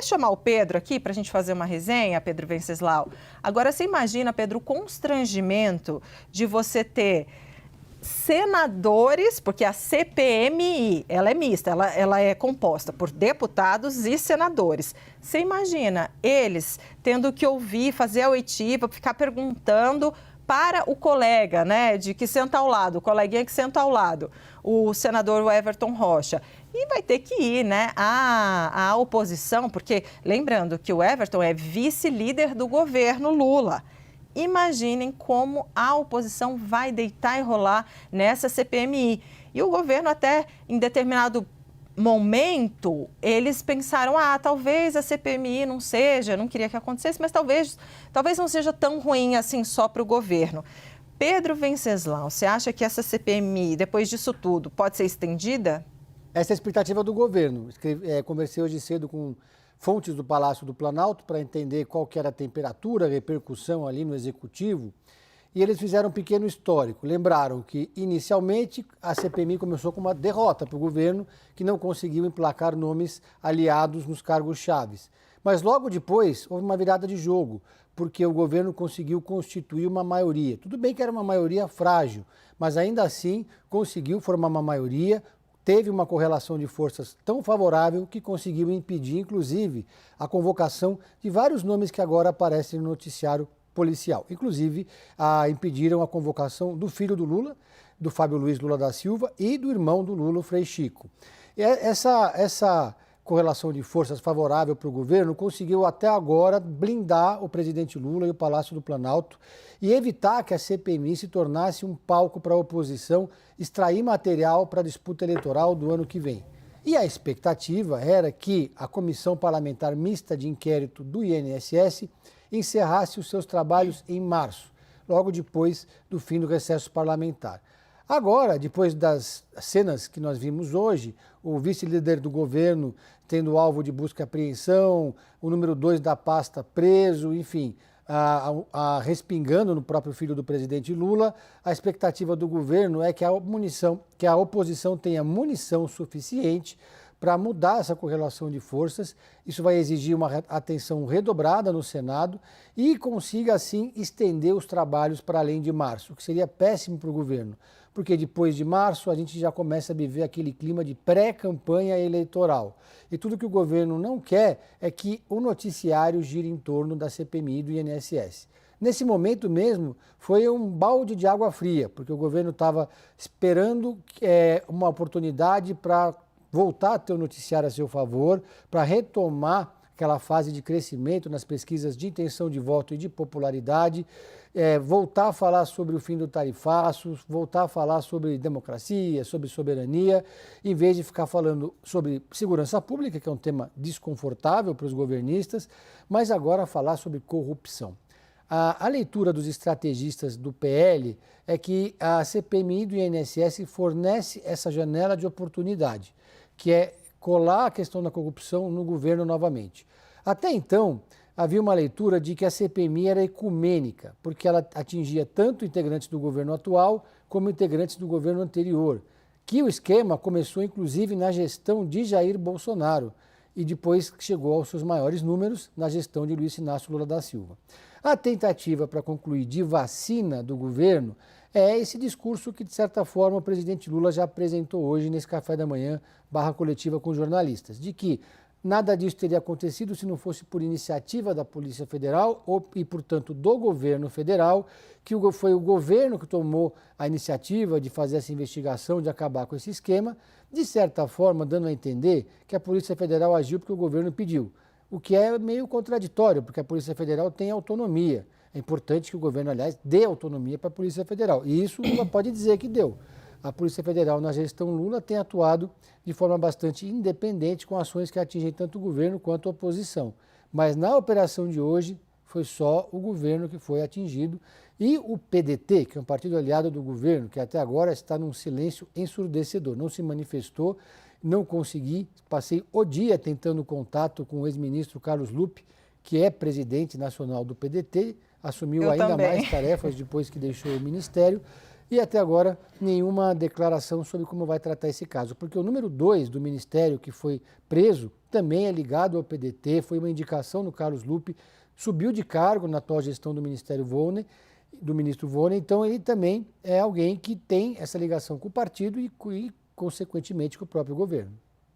chamar o Pedro aqui para a gente fazer uma resenha, Pedro Venceslau. Agora, você imagina, Pedro, o constrangimento de você ter senadores, porque a CPMI, ela é mista, ela é composta por deputados e senadores. Você imagina eles tendo que ouvir, fazer a oitiva, ficar perguntando para o colega, né, de que senta ao lado, o coleguinha que senta ao lado, o senador Everton Rocha. E vai ter que ir, né, a oposição, porque lembrando que o Everton é vice-líder do governo Lula. Imaginem como a oposição vai deitar e rolar nessa CPMI. E o governo até, em determinado momento, eles pensaram, talvez a CPMI não seja, não queria que acontecesse, mas talvez não seja tão ruim assim só para o governo. Pedro Venceslau, você acha que essa CPMI, depois disso tudo, pode ser estendida? Essa é a expectativa do governo. Conversei hoje cedo com fontes do Palácio do Planalto para entender qual que era a temperatura, a repercussão ali no Executivo. E eles fizeram um pequeno histórico. Lembraram que, inicialmente, a CPMI começou com uma derrota para o governo, que não conseguiu emplacar nomes aliados nos cargos chaves. Mas logo depois, houve uma virada de jogo, porque o governo conseguiu constituir uma maioria. Tudo bem que era uma maioria frágil, mas ainda assim conseguiu formar uma maioria. Teve uma correlação de forças tão favorável que conseguiu impedir, inclusive, a convocação de vários nomes que agora aparecem no noticiário policial. Inclusive, impediram a convocação do filho do Lula, do Fábio Luiz Lula da Silva, e do irmão do Lula, o Frei Chico. E essa correlação de forças favorável para o governo conseguiu até agora blindar o presidente Lula e o Palácio do Planalto e evitar que a CPMI se tornasse um palco para a oposição extrair material para a disputa eleitoral do ano que vem. E a expectativa era que a Comissão Parlamentar Mista de Inquérito do INSS encerrasse os seus trabalhos em março, logo depois do fim do recesso parlamentar. Agora, depois das cenas que nós vimos hoje, o vice-líder do governo tendo alvo de busca e apreensão, o número 2 da pasta preso, enfim, respingando no próprio filho do presidente Lula, a expectativa do governo é que a oposição tenha munição suficiente para mudar essa correlação de forças. Isso vai exigir uma atenção redobrada no Senado e consiga, assim, estender os trabalhos para além de março, o que seria péssimo para o governo, porque depois de março a gente já começa a viver aquele clima de pré-campanha eleitoral. E tudo que o governo não quer é que o noticiário gire em torno da CPMI do INSS. Nesse momento mesmo, foi um balde de água fria, porque o governo estava esperando uma oportunidade para voltar a ter o noticiário a seu favor, para retomar aquela fase de crescimento nas pesquisas de intenção de voto e de popularidade, voltar a falar sobre o fim do tarifaço, voltar a falar sobre democracia, sobre soberania, em vez de ficar falando sobre segurança pública, que é um tema desconfortável para os governistas, mas agora falar sobre corrupção. A leitura dos estrategistas do PL é que a CPMI do INSS fornece essa janela de oportunidade, que é colar a questão da corrupção no governo novamente. Até então, havia uma leitura de que a CPMI era ecumênica, porque ela atingia tanto integrantes do governo atual como integrantes do governo anterior, que o esquema começou inclusive na gestão de Jair Bolsonaro e depois chegou aos seus maiores números na gestão de Luiz Inácio Lula da Silva. A tentativa para concluir de vacina do governo é esse discurso que, de certa forma, o presidente Lula já apresentou hoje nesse café da manhã /coletiva com jornalistas, de que nada disso teria acontecido se não fosse por iniciativa da Polícia Federal e, portanto, do governo federal, que foi o governo que tomou a iniciativa de fazer essa investigação, de acabar com esse esquema, de certa forma dando a entender que a Polícia Federal agiu porque o governo pediu, o que é meio contraditório, porque a Polícia Federal tem autonomia. É importante que o governo, aliás, dê autonomia para a Polícia Federal. E isso Lula pode dizer que deu. A Polícia Federal, na gestão Lula, tem atuado de forma bastante independente com ações que atingem tanto o governo quanto a oposição. Mas na operação de hoje, foi só o governo que foi atingido. E o PDT, que é um partido aliado do governo, que até agora está num silêncio ensurdecedor, não se manifestou, não consegui, passei o dia tentando contato com o ex-ministro Carlos Lupe, que é presidente nacional do PDT, assumiu ainda mais tarefas depois que deixou o ministério, e até agora nenhuma declaração sobre como vai tratar esse caso, porque o número 2 do ministério que foi preso também é ligado ao PDT, foi uma indicação no Carlos Lupe, subiu de cargo na atual gestão do Ministério Volney, do ministro Volney, então ele também é alguém que tem essa ligação com o partido e consequentemente, com o próprio governo.